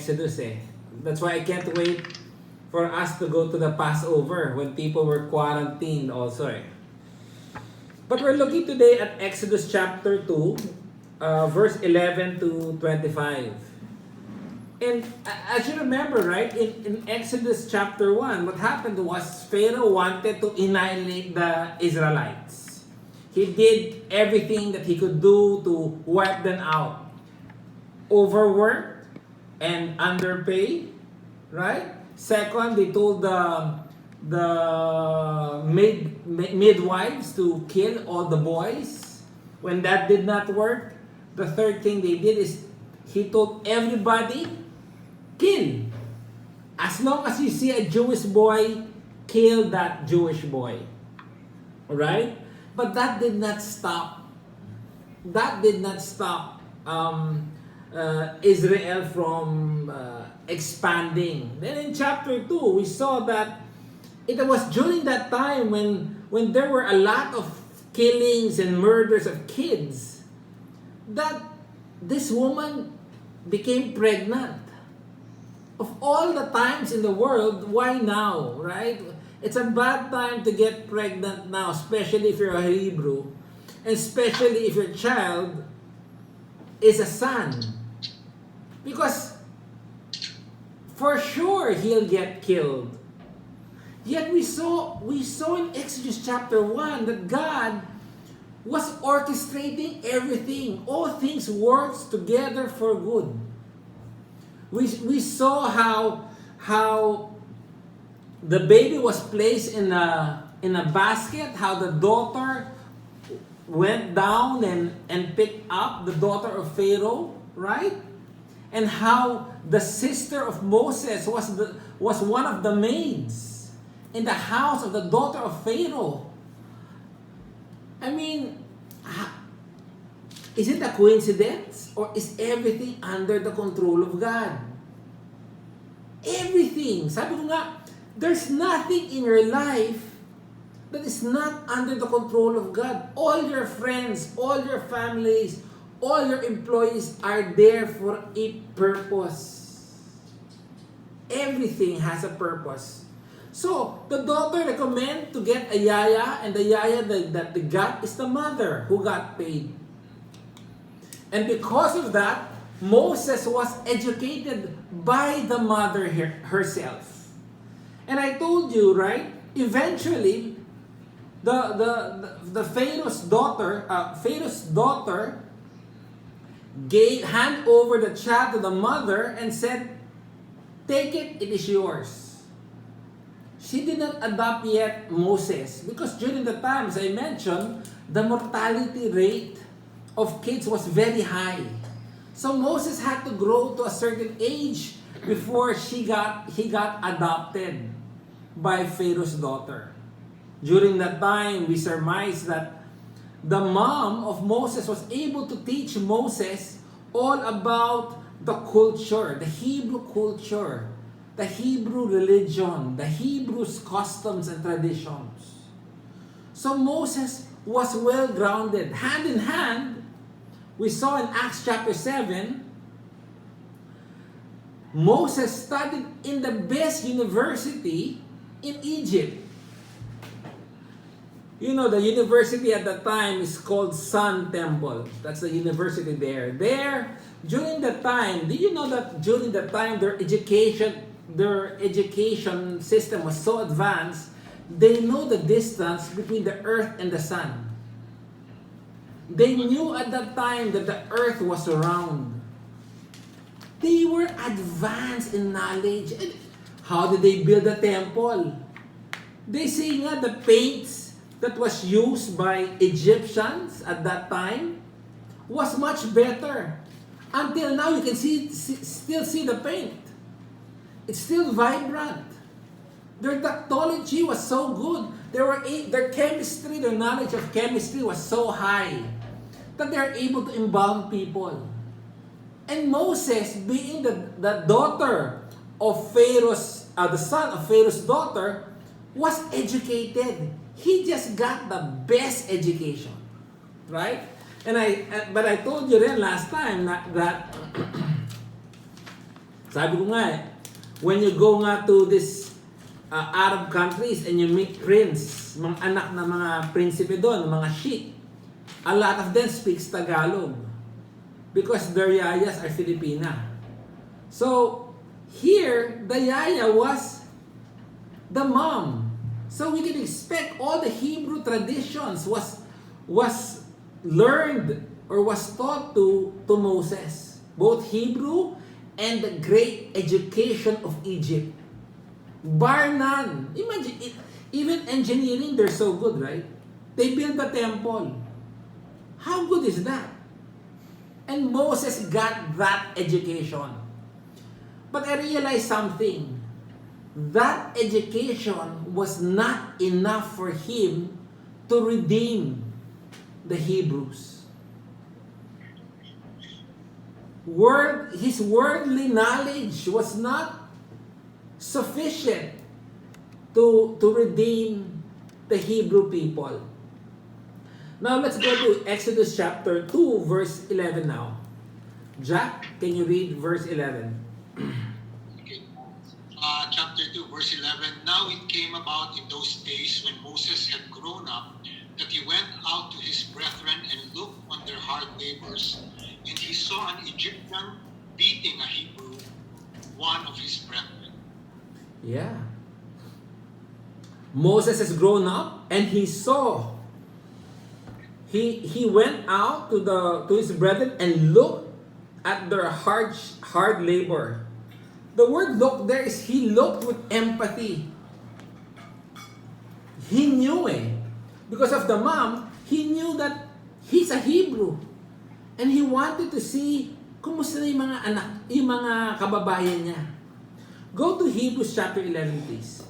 Exodus eh. That's why I can't wait for us to go to the Passover when people were quarantined also eh. But we're looking today at Exodus chapter 2, verse 11 to 25. And as you remember, right, in Exodus chapter 1, what happened was Pharaoh wanted to annihilate the Israelites. He did everything that he could do to wipe them out. Overworked and underpay, right? Second, they told the midwives to kill all the boys. When that did not work, the third thing they did is he told everybody, kill. As long as you see a Jewish boy, kill that Jewish boy. Alright? But that did not stop. That did not stop Israel from expanding. Then in chapter 2, we saw that it was during that time when there were a lot of killings and murders of kids that this woman became pregnant. Of all the times in the world, why now, right? It's a bad time to get pregnant now, especially if you're a Hebrew, and especially if your child is a son. Because for sure he'll get killed. Yet we saw in Exodus chapter 1 that God was orchestrating everything. All things works together for good. We saw how the baby was placed in a basket, how the daughter went down and picked up the daughter of Pharaoh, right? And how the sister of Moses was one of the maids in the house of the daughter of Pharaoh. I mean, is it a coincidence or is everything under the control of God? Everything. Sabi ko nga, there's nothing in your life that is not under the control of God. All your friends, all your families, all your employees are there for a purpose. Everything has a purpose. So, the daughter recommend to get a yaya, and the yaya that they got is the mother who got paid. And because of that, Moses was educated by the mother herself. And I told you, right, eventually, the Pharaoh's daughter hand over the child to the mother and said, take it, it is yours. She did not adopt yet Moses because during the time, as I mentioned, the mortality rate of kids was very high. So Moses had to grow to a certain age before he got adopted by Pharaoh's daughter. During that time, we surmise that the mom of Moses was able to teach Moses all about the culture, the Hebrew culture, the Hebrew religion, the Hebrews' customs and traditions. So Moses was well grounded. Hand in hand, we saw in Acts chapter 7, Moses studied in the best university in Egypt. You know, the university at the time is called Sun Temple. That's the university there. During the time, did you know that during the time their education system was so advanced, they know the distance between the earth and the sun. They knew at that time that the earth was round. They were advanced in knowledge. And how did they build the temple? They say nga the paints that was used by Egyptians at that time was much better. Until now, you can still see the paint. It's still vibrant. Their doctology was so good. Their chemistry, their knowledge of chemistry was so high that they're able to embalm people. And Moses, being the daughter of Pharaoh's, the son of Pharaoh's daughter, was educated. He just got the best education, right? But I told you then last time that Sabi ko nga when you go nga to this Arab countries and you meet prince, mga anak na mga prinsipe doon, mga sheik, a lot of them speaks Tagalog because their yayas are Filipina. So, here, the yaya was the mom. So we can expect all the Hebrew traditions was learned or was taught to Moses. Both Hebrew and the great education of Egypt. Bar none. Imagine it. Even engineering, they're so good, right? They built the temple. How good is that? And Moses got that education. But I realized something. That education was not enough for him to redeem the Hebrews. His worldly knowledge was not sufficient to redeem the Hebrew people. Now let's go to Exodus chapter 2 verse 11 now. Jack, can you read verse 11? Okay. Chapter 2 verse 11. Now it came about in those days when Moses had grown up that he went out to his brethren and looked on their hard labors, and he saw an Egyptian beating a Hebrew, one of his brethren. Yeah. Moses has grown up and he saw. He went out to his brethren and looked at their hard labor. The word look there is he looked with empathy. He knew because of the mom, he knew that he's a Hebrew. And he wanted to see kumusta na yung mga anak, yung mga kababayan niya. Go to Hebrews chapter 11, please.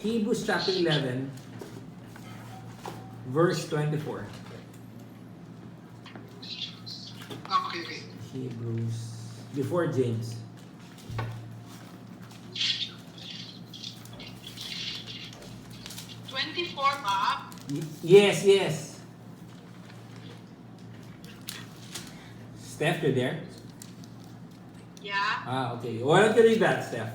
Hebrews chapter 11, verse 24. Okay. Hebrews, before James. 24, Bob. Yes. Steph, you're there? Yeah. Okay. Why don't you read that, Steph?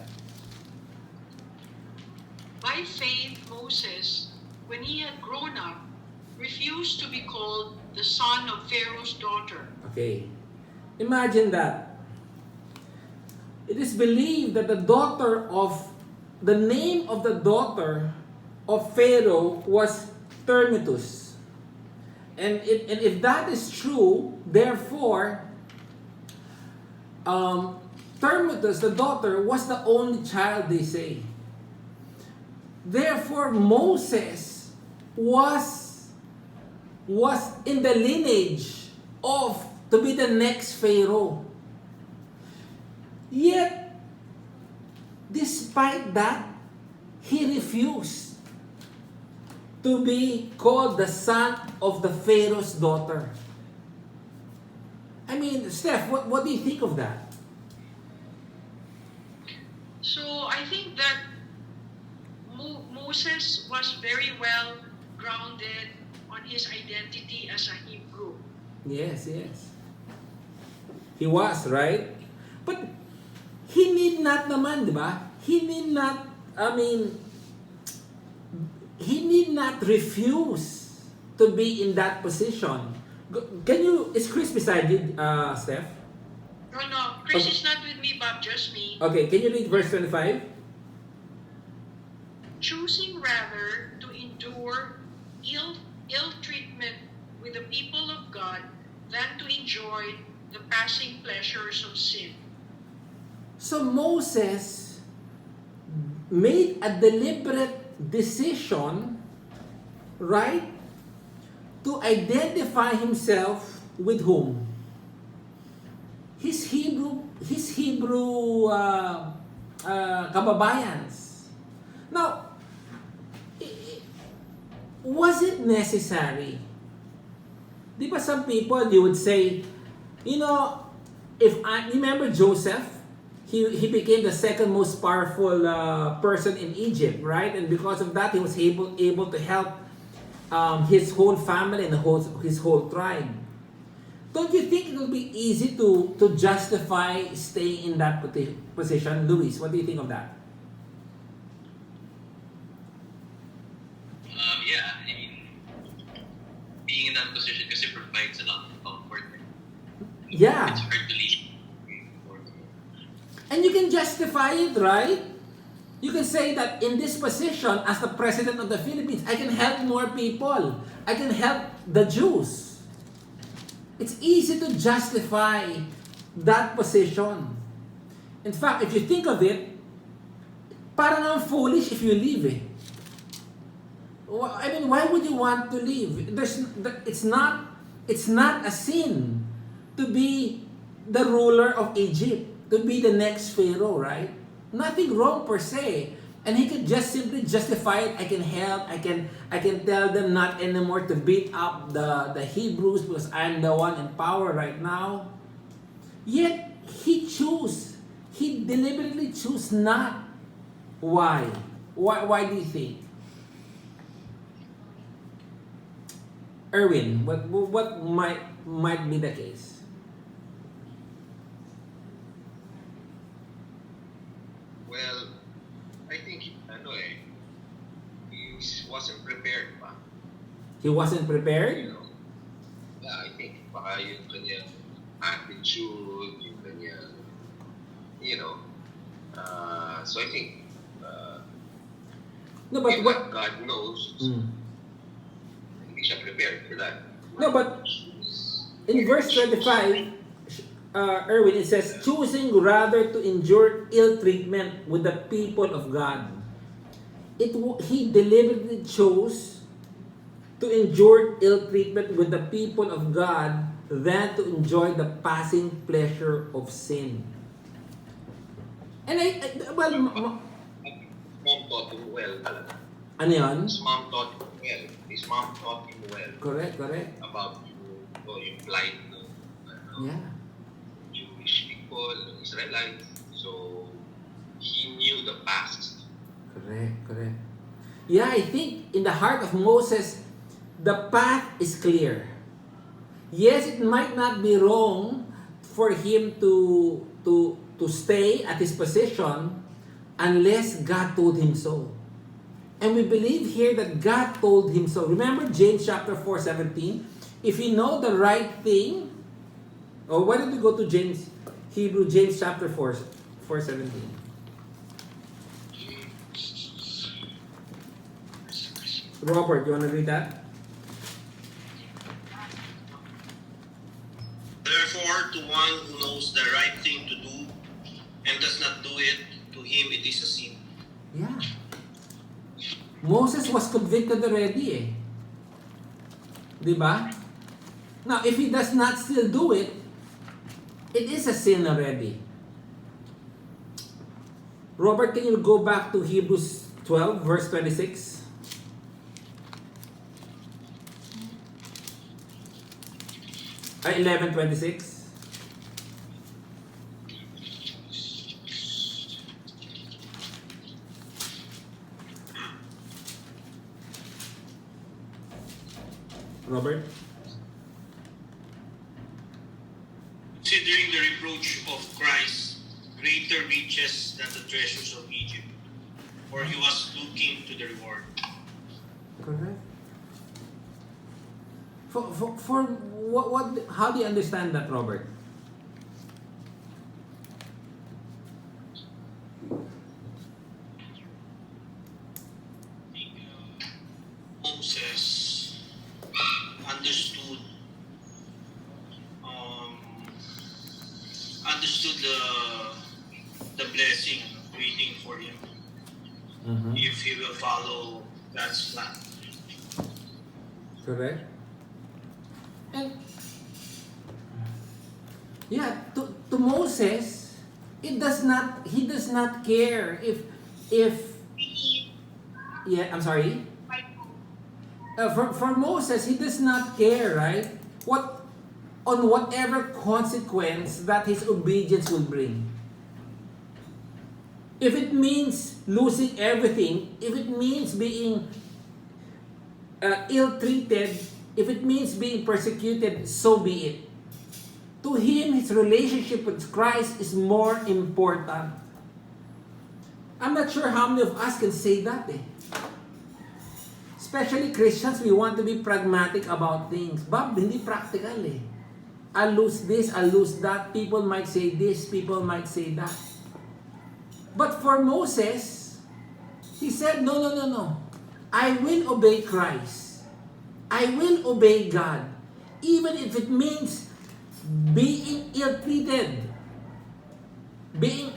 By faith, Moses, when he had grown up, refused to be called the son of Pharaoh's daughter. Okay. Imagine that. It is believed that the name of the daughter of Pharaoh was Termitus. And if that is true, therefore, Termitus, the daughter, was the only child, they say. Therefore, Moses was in the lineage of to be the next Pharaoh. Yet, despite that, he refused to be called the son of the Pharaoh's daughter. I mean, Steph, what do you think of that? So I think that Moses was very well grounded on his identity as a Hebrew. Yes. He was, right? But he need not naman, di ba? He need not refuse to be in that position. Is Chris beside you, Steph? No, Chris is not with me, Bob, just me. Okay, can you read verse 25? Choosing rather to endure ill treatment with the people of God than to enjoy the passing pleasures of sin. So Moses made a deliberate decision, right, to identify himself with whom? His Hebrew kababayans. Now, was it necessary? Di ba some people, you would say, remember Joseph? He became the second most powerful person in Egypt, right? And because of that, he was able to help his whole family and his whole tribe. don't you think it will be easy to justify staying in that position? Luis, what do you think of that? Yeah, I mean, being in that position kasi provides a lot of comfort. Yeah. It's hard to leave. And you can justify it, right? You can say that in this position, as the president of the Philippines, I can help more people. I can help the Jews. It's easy to justify that position. In fact, if you think of it, parang ang foolish if you leave eh. I mean, why would you want to leave? It's not a sin to be the ruler of Egypt, to be the next Pharaoh, right? Nothing wrong per se. And he could just simply justify it. I can help. I can tell them not anymore to beat up the Hebrews because I'm the one in power right now. Yet he deliberately chose not. Why? Why do you think? Erwin, what might be the case? Well, I think he wasn't prepared pa. He wasn't prepared? You know? Yeah, I think baka yung kanyang attitude, yung kanyang, so I think, No, but if what? God knows, hindi siya prepared for that. No, but in verse 25, Erwin, it says, choosing rather to endure ill treatment with the people of God. He deliberately chose to endure ill treatment with the people of God than to enjoy the passing pleasure of sin. And Mom taught him well talaga. ano yun? His mom taught him well. His mom taught him well Correct. about yung plight ng Yeah. Jewish people, Israelites. So, he knew the past. Correct. Yeah, I think in the heart of Moses, the path is clear. Yes, it might not be wrong for him to stay at his position unless God told him so. And we believe here that God told him so. Remember James chapter 4:17? If you know the right thing, or why don't we go to James chapter 4:17. Robert, you want to read that? Therefore, to one who knows the right thing to do and does not do it, to him it is a sin. Yeah. Moses was convicted already eh. Diba? Now, if he does not still do it, it is a sin already. Robert, can you go back to Hebrews 12, verse 26? 11:26. Robert? Considering the reproach of Christ greater riches than the treasures of Egypt, for he was looking to the reward. Correct. For what how do you understand that, Robert? Moses understood the blessing waiting for him if he will follow God's plan. Correct. And yeah, to Moses, he does not care if yeah, I'm sorry. For Moses, he does not care, right? On whatever consequence that his obedience will bring. If it means losing everything, if it means being ill-treated, if it means being persecuted, so be it. to him, his relationship with Christ is more important. I'm not sure how many of us can say that eh. Especially Christians, we want to be pragmatic about things. Bob, hindi practical eh. I'll lose this, I'll lose that. People might say this, people might say that. But for Moses, he said, no. I will obey Christ. I will obey God. Even if it means being ill-treated, being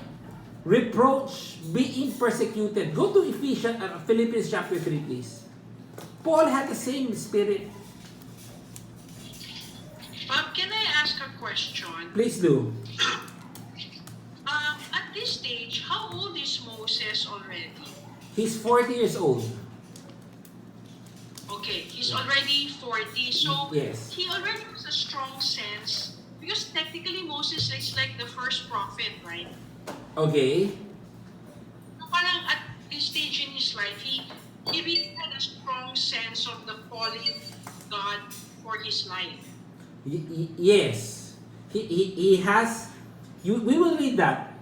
reproached, being persecuted. Go to Philippians chapter 3, please. Paul had the same spirit. Bob, can I ask a question? Please do. At this stage, how old is Moses already? He's 40 years old. Okay, he's already 40, so Yes. he already has a strong sense, because technically Moses is like the first prophet, right? Okay. So parang at this stage in his life, he really had a strong sense of the calling of God for his life. Yes. He has, we will read that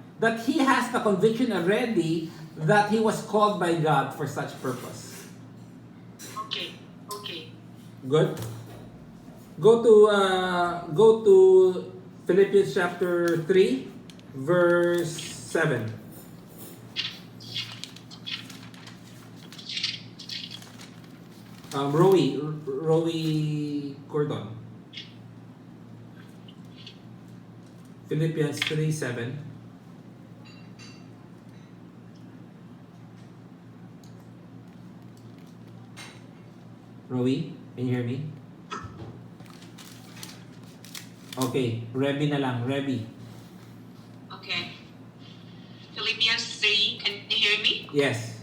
he has the conviction already that he was called by God for such purpose. Okay. Good. Go to Philippians chapter 3, verse 7. Rowie Gordon. Philippians 3:7. Rowie, can you hear me? Okay, Rebby na lang, Rebby. Okay. Philippians 3, can you hear me? Yes.